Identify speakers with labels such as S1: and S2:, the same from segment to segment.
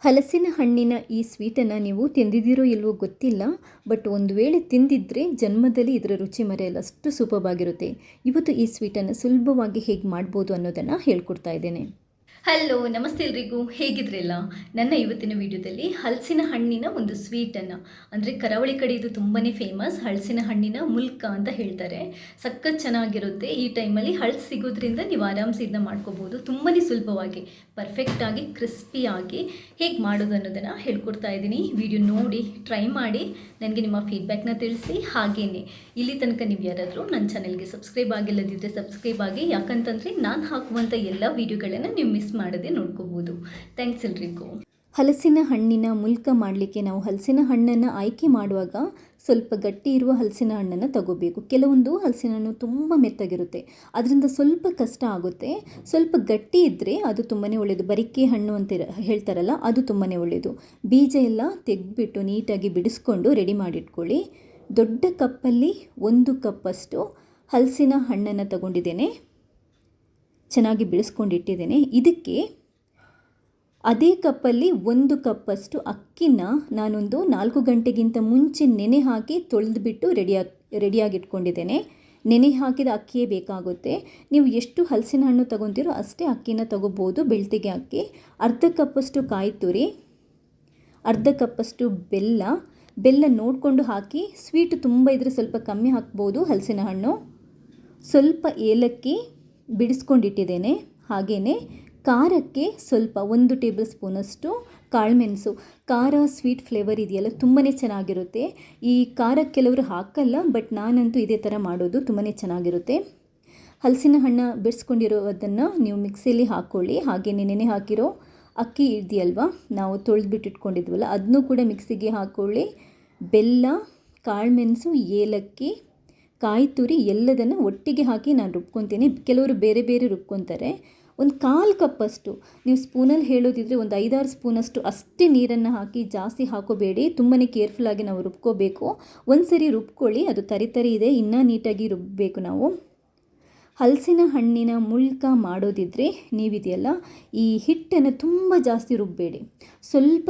S1: ಹಲಸಿನ ಹಣ್ಣಿನ ಈ ಸ್ವೀಟನ್ನು ನೀವು ತಿಂದಿದ್ದೀರೋ ಇಲ್ವೋ ಗೊತ್ತಿಲ್ಲ. ಬಟ್ ಒಂದು ವೇಳೆ ತಿಂದಿದ್ದರೆ ಜನ್ಮದಲ್ಲಿ ಇದರ ರುಚಿ ಮರೆಯಲ್ಲ, ಅಷ್ಟು ಸೂಪರ್ಬಾಗಿರುತ್ತೆ. ಇವತ್ತು ಈ ಸ್ವೀಟನ್ನು ಸುಲಭವಾಗಿ ಹೇಗೆ ಮಾಡ್ಬೋದು ಅನ್ನೋದನ್ನು ಹೇಳ್ಕೊಡ್ತಾ ಇದ್ದೇನೆ. ಹಲೋ, ನಮಸ್ತೆ ಎಲ್ರಿಗೂ, ಹೇಗಿದ್ರಲ್ಲ? ನನ್ನ ಇವತ್ತಿನ ವಿಡಿಯೋದಲ್ಲಿ ಹಲಸಿನ ಹಣ್ಣಿನ ಒಂದು ಸ್ವೀಟನ್ನು, ಅಂದರೆ ಕರಾವಳಿ ಕಡೆ ಇದು ತುಂಬಾ ಫೇಮಸ್, ಹಲಸಿನ ಹಣ್ಣಿನ ಮುಲ್ಕ ಅಂತ ಹೇಳ್ತಾರೆ. ಸಖತ್ ಚೆನ್ನಾಗಿರುತ್ತೆ. ಈ ಟೈಮಲ್ಲಿ ಹಳಸು ಸಿಗೋದ್ರಿಂದ ನೀವು ಆರಾಮ್ಸೆ ಇದನ್ನ ಮಾಡ್ಕೋಬೋದು. ತುಂಬಾ ಸುಲಭವಾಗಿ, ಪರ್ಫೆಕ್ಟಾಗಿ, ಕ್ರಿಸ್ಪಿಯಾಗಿ ಹೇಗೆ ಮಾಡೋದು ಅನ್ನೋದನ್ನು ಹೇಳ್ಕೊಡ್ತಾ ಇದ್ದೀನಿ. ವಿಡಿಯೋ ನೋಡಿ ಟ್ರೈ ಮಾಡಿ ನನಗೆ ನಿಮ್ಮ ಫೀಡ್ಬ್ಯಾಕ್ನ ತಿಳಿಸಿ. ಹಾಗೆಯೇ ಇಲ್ಲಿ ತನಕ ನೀವು ಯಾರಾದರೂ ನನ್ನ ಚಾನೆಲ್ಗೆ ಸಬ್ಸ್ಕ್ರೈಬ್ ಆಗಿಲ್ಲದಿದ್ದರೆ ಸಬ್ಸ್ಕ್ರೈಬ್ ಆಗಿ, ಯಾಕಂತಂದರೆ ನಾನು ಹಾಕುವಂಥ ಎಲ್ಲ ವೀಡಿಯೋಗಳನ್ನು ನೀವು ಮಿಸ್ ಮಾಡದೆ ನೋಡ್ಕೋಬಹುದು. ಥ್ಯಾಂಕ್ಸ್ ಎಲ್ರಿಗೂ. ಹಲಸಿನ ಹಣ್ಣಿನ ಮುಲ್ಕ ಮಾಡಲಿಕ್ಕೆ ನಾವು ಹಲಸಿನ ಹಣ್ಣನ್ನು ಆಯ್ಕೆ ಮಾಡುವಾಗ ಸ್ವಲ್ಪ ಗಟ್ಟಿ ಇರುವ ಹಲಸಿನ ಹಣ್ಣನ್ನು ತಗೋಬೇಕು. ಕೆಲವೊಂದು ಹಲಸಿನ ಹಣ್ಣು ತುಂಬ ಮೆತ್ತಗಿರುತ್ತೆ, ಅದರಿಂದ ಸ್ವಲ್ಪ ಕಷ್ಟ ಆಗುತ್ತೆ. ಸ್ವಲ್ಪ ಗಟ್ಟಿ ಇದ್ದರೆ ಅದು ತುಂಬಾ ಒಳ್ಳೆಯದು. ಬರಿಕೆ ಹಣ್ಣು ಅಂತ ಹೇಳ್ತಾರಲ್ಲ, ಅದು ತುಂಬಾ ಒಳ್ಳೆಯದು. ಬೀಜ ಎಲ್ಲ ತೆಗೆದುಬಿಟ್ಟು ನೀಟಾಗಿ ಬಿಡಿಸ್ಕೊಂಡು ರೆಡಿ ಮಾಡಿಟ್ಕೊಳ್ಳಿ. ದೊಡ್ಡ ಕಪ್ಪಲ್ಲಿ 1 ಕಪ್ಪಷ್ಟು ಹಲಸಿನ ಹಣ್ಣನ್ನು ತಗೊಂಡಿದ್ದೇನೆ, ಚೆನ್ನಾಗಿ ಬಿಡಿಸ್ಕೊಂಡಿಟ್ಟಿದ್ದೇನೆ. ಇದಕ್ಕೆ ಅದೇ ಕಪ್ಪಲ್ಲಿ 1 ಕಪ್ಪಷ್ಟು ಅಕ್ಕಿನ ನಾನೊಂದು 4 ಗಂಟೆಗಿಂತ ಮುಂಚೆ ನೆನೆ ಹಾಕಿ ತೊಳೆದುಬಿಟ್ಟು ರೆಡಿಯಾಗಿಟ್ಕೊಂಡಿದ್ದೇನೆ. ನೆನೆ ಹಾಕಿದ ಅಕ್ಕಿಯೇ ಬೇಕಾಗುತ್ತೆ. ನೀವು ಎಷ್ಟು ಹಲಸಿನ ಹಣ್ಣು ತೊಗೊತೀರೋ ಅಷ್ಟೇ ಅಕ್ಕಿನ ತೊಗೋಬೋದು. ಬೆಳ್ತಿಗೆ ಅಕ್ಕಿ, ಅರ್ಧ ಕಪ್ಪಷ್ಟು ಕಾಯಿ ತುರಿ, ಅರ್ಧ ಕಪ್ಪಷ್ಟು ಬೆಲ್ಲ ನೋಡಿಕೊಂಡು ಹಾಕಿ. ಸ್ವೀಟು ತುಂಬ ಇದ್ದರೆ ಸ್ವಲ್ಪ ಕಮ್ಮಿ ಹಾಕ್ಬೋದು ಹಲಸಿನ ಹಣ್ಣು. ಸ್ವಲ್ಪ ಏಲಕ್ಕಿ ಬಿಡಿಸ್ಕೊಂಡಿಟ್ಟಿದ್ದೇನೆ. ಹಾಗೆಯೇ ಖಾರಕ್ಕೆ ಸ್ವಲ್ಪ 1 ಟೇಬಲ್ ಸ್ಪೂನಷ್ಟು ಕಾಳುಮೆಣಸು. ಖಾರ ಸ್ವೀಟ್ ಫ್ಲೇವರ್ ಇದೆಯಲ್ಲ, ತುಂಬಾ ಚೆನ್ನಾಗಿರುತ್ತೆ. ಈ ಖಾರ ಕೆಲವರು ಹಾಕಲ್ಲ, ಬಟ್ ನಾನಂತೂ ಇದೇ ಥರ ಮಾಡೋದು, ತುಂಬಾ ಚೆನ್ನಾಗಿರುತ್ತೆ. ಹಲಸಿನ ಹಣ್ಣು ಬಿಡಿಸ್ಕೊಂಡಿರೋದನ್ನು ನೀವು ಮಿಕ್ಸಿಯಲ್ಲಿ ಹಾಕ್ಕೊಳ್ಳಿ. ಹಾಗೆಯೇ ನೆನೆ ಹಾಕಿರೋ ಅಕ್ಕಿ ಇದೆಯಲ್ವ, ನಾವು ತೊಳೆದ್ಬಿಟ್ಟಿಟ್ಕೊಂಡಿದ್ವಲ್ಲ, ಅದನ್ನೂ ಕೂಡ ಮಿಕ್ಸಿಗೆ ಹಾಕ್ಕೊಳ್ಳಿ. ಬೆಲ್ಲ, ಕಾಳುಮೆಣಸು, ಏಲಕ್ಕಿ, ಕಾಯಿ ತುರಿ ಎಲ್ಲದನ್ನು ಒಟ್ಟಿಗೆ ಹಾಕಿ ನಾನು ರುಬ್ಕೊತೀನಿ. ಕೆಲವರು ಬೇರೆ ಬೇರೆ ರುಬ್ಕೊತಾರೆ. ಒಂದು 1/4 ಕಪ್ಪಷ್ಟು, ನೀವು ಸ್ಪೂನಲ್ಲಿ ಹೇಳೋದಿದ್ರೆ ಒಂದು 5-6 ಸ್ಪೂನಷ್ಟು ಅಷ್ಟೇ ನೀರನ್ನು ಹಾಕಿ, ಜಾಸ್ತಿ ಹಾಕೋಬೇಡಿ. ತುಂಬಾ ಕೇರ್ಫುಲ್ಲಾಗಿ ನಾವು ರುಬ್ಕೋಬೇಕು. ಒಂದು ಸರಿ ರುಬ್ಕೊಳ್ಳಿ, ಅದು ತರಿ ಇದೆ, ಇನ್ನೂ ನೀಟಾಗಿ ರುಬ್ಬಬೇಕು ನಾವು. ಹಲಸಿನ ಹಣ್ಣಿನ ಮುಲ್ಕ ಮಾಡೋದಿದ್ರೆ ನೀವಿದೆಯಲ್ಲ, ಈ ಹಿಟ್ಟನ್ನು ತುಂಬ ಜಾಸ್ತಿ ರುಬ್ಬಬೇಡಿ. ಸ್ವಲ್ಪ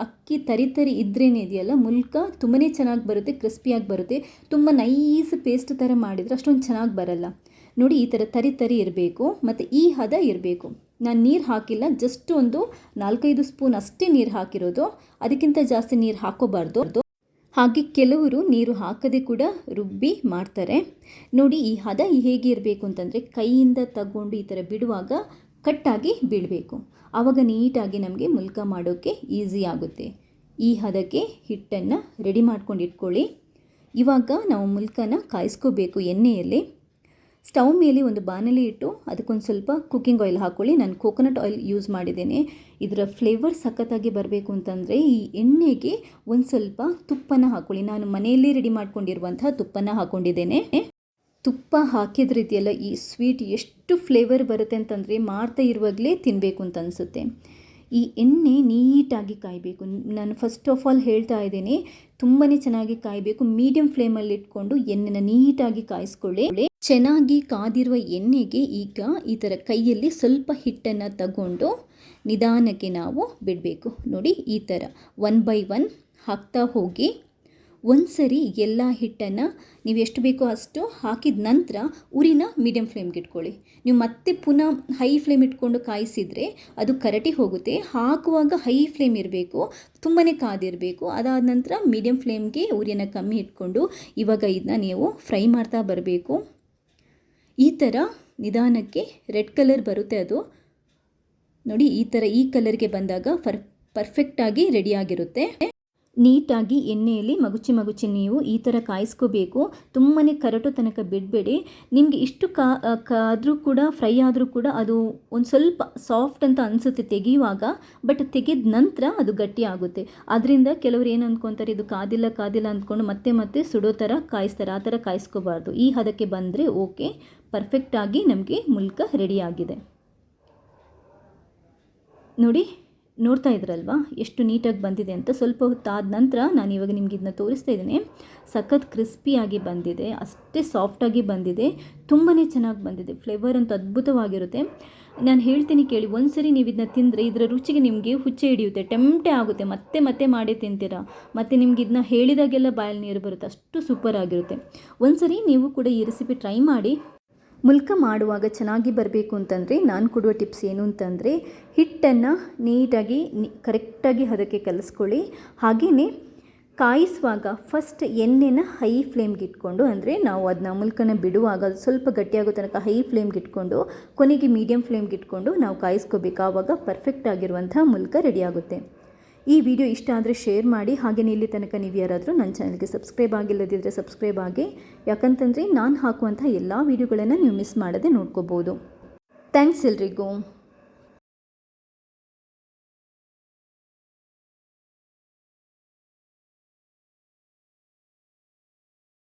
S1: ಅಕ್ಕಿ ತರಿ ಇದ್ರೇ ಇದೆಯಲ್ಲ, ಮುಲ್ಕ ತುಂಬಾ ಚೆನ್ನಾಗಿ ಬರುತ್ತೆ, ಕ್ರಿಸ್ಪಿಯಾಗಿ ಬರುತ್ತೆ. ತುಂಬ ನೈಸ್ ಪೇಸ್ಟ್ ಥರ ಮಾಡಿದರೆ ಅಷ್ಟೊಂದು ಚೆನ್ನಾಗಿ ಬರಲ್ಲ. ನೋಡಿ, ಈ ಥರ ತರಿ ಇರಬೇಕು ಮತ್ತು ಈ ಹದ ಇರಬೇಕು. ನಾನು ನೀರು ಹಾಕಿಲ್ಲ, ಜಸ್ಟ್ ಒಂದು 4-5 ಸ್ಪೂನ್ ಅಷ್ಟೇ ನೀರು ಹಾಕಿರೋದು, ಅದಕ್ಕಿಂತ ಜಾಸ್ತಿ ನೀರು ಹಾಕೋಬಾರ್ದು. ಹಾಗೆ ಕೆಲವರು ನೀರು ಹಾಕದೆ ಕೂಡ ರುಬ್ಬಿ ಮಾಡ್ತಾರೆ. ನೋಡಿ, ಈ ಹದ ಹೇಗಿರಬೇಕು ಅಂತಂದರೆ, ಕೈಯಿಂದ ತಗೊಂಡು ಈ ಥರ ಬಿಡುವಾಗ ಕಟ್ಟಾಗಿ ಬೀಳಬೇಕು. ಆವಾಗ ನೀಟಾಗಿ ನಮಗೆ ಮುಲ್ಕ ಮಾಡೋಕ್ಕೆ ಈಸಿ ಆಗುತ್ತೆ. ಈ ಹದಕ್ಕೆ ಹಿಟ್ಟನ್ನು ರೆಡಿ ಮಾಡ್ಕೊಂಡು ಇಟ್ಕೊಳ್ಳಿ. ಇವಾಗ ನಾವು ಮುಲ್ಕನ ಕಾಯಿಸ್ಕೋಬೇಕು ಎಣ್ಣೆಯಲ್ಲಿ. ಸ್ಟವ್ ಮೇಲೆ ಒಂದು ಬಾಣಲಿ ಇಟ್ಟು ಅದಕ್ಕೊಂದು ಸ್ವಲ್ಪ ಕುಕ್ಕಿಂಗ್ ಆಯಿಲ್ ಹಾಕ್ಕೊಳ್ಳಿ. ನಾನು ಕೋಕೋನಟ್ ಆಯಿಲ್ ಯೂಸ್ ಮಾಡಿದ್ದೇನೆ. ಇದರ ಫ್ಲೇವರ್ ಸಖತ್ತಾಗಿ ಬರಬೇಕು ಅಂತಂದರೆ ಈ ಎಣ್ಣೆಗೆ ಒಂದು ಸ್ವಲ್ಪ ತುಪ್ಪನ ಹಾಕ್ಕೊಳ್ಳಿ. ನಾನು ಮನೆಯಲ್ಲೇ ರೆಡಿ ಮಾಡ್ಕೊಂಡಿರುವಂತಹ ತುಪ್ಪನ ಹಾಕ್ಕೊಂಡಿದ್ದೇನೆ. ತುಪ್ಪ ಹಾಕಿದ ರೀತಿಯೆಲ್ಲ ಈ ಸ್ವೀಟ್ ಎಷ್ಟು ಫ್ಲೇವರ್ ಬರುತ್ತೆ ಅಂತಂದರೆ ಮಾಡ್ತಾ ಇರುವಾಗಲೇ ತಿನ್ನಬೇಕು ಅಂತ ಅನಿಸುತ್ತೆ. ಈ ಎಣ್ಣೆ ನೀಟಾಗಿ ಕಾಯಬೇಕು. ನಾನು ಫಸ್ಟ್ ಆಫ್ ಆಲ್ ಹೇಳ್ತಾ ಇದ್ದೀನಿ, ತುಂಬಾ ಚೆನ್ನಾಗಿ ಕಾಯಬೇಕು. ಮೀಡಿಯಂ ಫ್ಲೇಮಲ್ಲಿ ಇಟ್ಕೊಂಡು ಎಣ್ಣೆನ ನೀಟಾಗಿ ಕಾಯಿಸ್ಕೊಳ್ಳಿ. ಚೆನ್ನಾಗಿ ಕಾದಿರುವ ಎಣ್ಣೆಗೆ ಈಗ ಈ ಥರ ಕೈಯಲ್ಲಿ ಸ್ವಲ್ಪ ಹಿಟ್ಟನ್ನು ತಗೊಂಡು ನಿಧಾನಕ್ಕೆ ನಾವು ಬಿಡಬೇಕು. ನೋಡಿ, ಈ ಥರ 1 by 1 ಹಾಕ್ತಾ ಹೋಗಿ. ಒಂದು ಸರಿ ಎಲ್ಲ ಹಿಟ್ಟನ್ನು ನೀವು ಎಷ್ಟು ಬೇಕೋ ಅಷ್ಟು ಹಾಕಿದ ನಂತರ ಉರಿನ ಮೀಡಿಯಂ ಫ್ಲೇಮ್ಗೆ ಇಟ್ಕೊಳ್ಳಿ. ನೀವು ಮತ್ತೆ ಪುನಃ ಹೈ ಫ್ಲೇಮ್ ಇಟ್ಕೊಂಡು ಕಾಯಿಸಿದರೆ ಅದು ಕರಟಿ ಹೋಗುತ್ತೆ. ಹಾಕುವಾಗ ಹೈ ಫ್ಲೇಮ್ ಇರಬೇಕು, ತುಂಬಾ ಕಾದಿರಬೇಕು. ಅದಾದ ನಂತರ ಮೀಡಿಯಂ ಫ್ಲೇಮ್ಗೆ ಉರಿಯನ್ನು ಕಮ್ಮಿ ಇಟ್ಕೊಂಡು ಇವಾಗ ಇದನ್ನ ನೀವು ಫ್ರೈ ಮಾಡ್ತಾ ಬರಬೇಕು. ಈ ಥರ ನಿಧಾನಕ್ಕೆ ರೆಡ್ ಕಲರ್ ಬರುತ್ತೆ. ಅದು ನೋಡಿ, ಈ ಕಲರ್ಗೆ ಬಂದಾಗ ಪರ್ಫೆಕ್ಟಾಗಿ ರೆಡಿಯಾಗಿರುತ್ತೆ. ನೀಟಾಗಿ ಎಣ್ಣೆಯಲ್ಲಿ ಮಗುಚಿ ನೀವು ಈ ಥರ ಕಾಯಿಸ್ಕೋಬೇಕು. ತುಂಬಾ ಕರಟು ತನಕ ಬಿಡಬೇಡಿ. ನಿಮಗೆ ಇಷ್ಟು ಕಾದರೂ ಕೂಡ, ಫ್ರೈ ಆದರೂ ಕೂಡ ಅದು ಒಂದು ಸ್ವಲ್ಪ ಸಾಫ್ಟ್ ಅಂತ ಅನಿಸುತ್ತೆ ತೆಗೆಯುವಾಗ, ಬಟ್ ತೆಗೆದ ನಂತರ ಅದು ಗಟ್ಟಿ ಆಗುತ್ತೆ. ಅದರಿಂದ ಕೆಲವರು ಏನು ಅಂದ್ಕೊತಾರೆ, ಇದು ಕಾದಿಲ್ಲ ಅಂದ್ಕೊಂಡು ಮತ್ತೆ ಸುಡೋ ಥರ ಕಾಯಿಸ್ತಾರೆ. ಆ ಥರ ಕಾಯಿಸ್ಕೋಬಾರ್ದು. ಈ ಹದಕ್ಕೆ ಬಂದರೆ ಓಕೆ, ಪರ್ಫೆಕ್ಟಾಗಿ ನಮಗೆ ಮುಲ್ಕ ರೆಡಿಯಾಗಿದೆ. ನೋಡಿ, ನೋಡ್ತಾ ಇದ್ರಲ್ವಾ ಎಷ್ಟು ನೀಟಾಗಿ ಬಂದಿದೆ ಅಂತ. ಸ್ವಲ್ಪ ಹೊತ್ತಾದ ನಂತರ ನಾನು ಇವಾಗ ನಿಮ್ಗೆ ಇದನ್ನ ತೋರಿಸ್ತಾ ಇದ್ದೀನಿ. ಸಖತ್ ಕ್ರಿಸ್ಪಿಯಾಗಿ ಬಂದಿದೆ, ಅಷ್ಟೇ ಸಾಫ್ಟಾಗಿ ಬಂದಿದೆ, ತುಂಬಾ ಚೆನ್ನಾಗಿ ಬಂದಿದೆ. ಫ್ಲೇವರ್ ಅಂತೂ ಅದ್ಭುತವಾಗಿರುತ್ತೆ. ನಾನು ಹೇಳ್ತೀನಿ ಕೇಳಿ, ಒಂದ್ಸರಿ ನೀವು ಇದನ್ನ ತಿಂದರೆ ಇದರ ರುಚಿಗೆ ನಿಮಗೆ ಹುಚ್ಚೆ ಹಿಡಿಯುತ್ತೆ, ಟೆಂಪ್ಟೇ ಆಗುತ್ತೆ, ಮತ್ತೆ ಮತ್ತೆ ಮಾಡೇ ತಿಂತೀರಾ. ಮತ್ತು ನಿಮ್ಗೆ ಇದನ್ನ ಹೇಳಿದಾಗೆಲ್ಲ ಬಾಯಲ್ಲಿ ನೀರು ಬರುತ್ತೆ, ಅಷ್ಟು ಸೂಪರ್ ಆಗಿರುತ್ತೆ. ಒಂದ್ಸರಿ ನೀವು ಕೂಡ ಈ ರೆಸಿಪಿ ಟ್ರೈ ಮಾಡಿ. ಮುಲ್ಕ ಮಾಡುವಾಗ ಚೆನ್ನಾಗಿ ಬರಬೇಕು ಅಂತಂದರೆ ನಾನು ಕೊಡುವ ಟಿಪ್ಸ್ ಏನು ಅಂತಂದರೆ, ಹಿಟ್ಟನ್ನು ನೀಟಾಗಿ ಕರೆಕ್ಟಾಗಿ ಅದಕ್ಕೆ ಕಲಿಸ್ಕೊಳ್ಳಿ. ಹಾಗೆಯೇ ಕಾಯಿಸುವಾಗ ಫಸ್ಟ್ ಎಣ್ಣೆನ ಹೈ ಫ್ಲೇಮ್ಗೆ ಇಟ್ಕೊಂಡು, ಅಂದರೆ ನಾವು ಅದನ್ನ ಮುಲ್ಕನ ಬಿಡುವಾಗ ಅದು ಸ್ವಲ್ಪ ಗಟ್ಟಿಯಾಗೋ ತನಕ ಹೈ ಫ್ಲೇಮ್ಗೆ ಇಟ್ಕೊಂಡು ಕೊನೆಗೆ ಮೀಡಿಯಮ್ ಫ್ಲೇಮ್ಗೆ ಇಟ್ಕೊಂಡು ನಾವು ಕಾಯಿಸ್ಕೋಬೇಕು. ಆವಾಗ ಪರ್ಫೆಕ್ಟ್ ಆಗಿರುವಂಥ ಮುಲ್ಕ ರೆಡಿಯಾಗುತ್ತೆ. ಈ ವಿಡಿಯೋ ಇಷ್ಟ ಆದರೆ ಶೇರ್ ಮಾಡಿ. ಹಾಗೆಯೇ ಇಲ್ಲಿ ತನಕ ನೀವು ಯಾರಾದರೂ ನನ್ನ ಚಾನಲ್ಗೆ ಸಬ್ಸ್ಕ್ರೈಬ್ ಆಗಿಲ್ಲದಿದ್ದರೆ ಸಬ್ಸ್ಕ್ರೈಬ್ ಆಗಿ, ಯಾಕಂತಂದರೆ ನಾನು ಹಾಕುವಂಥ ಎಲ್ಲ ವೀಡಿಯೋಗಳನ್ನು ನೀವು ಮಿಸ್ ಮಾಡದೆ ನೋಡ್ಕೋಬೋದು. ಥ್ಯಾಂಕ್ಸ್ ಎಲ್ರಿಗೂ.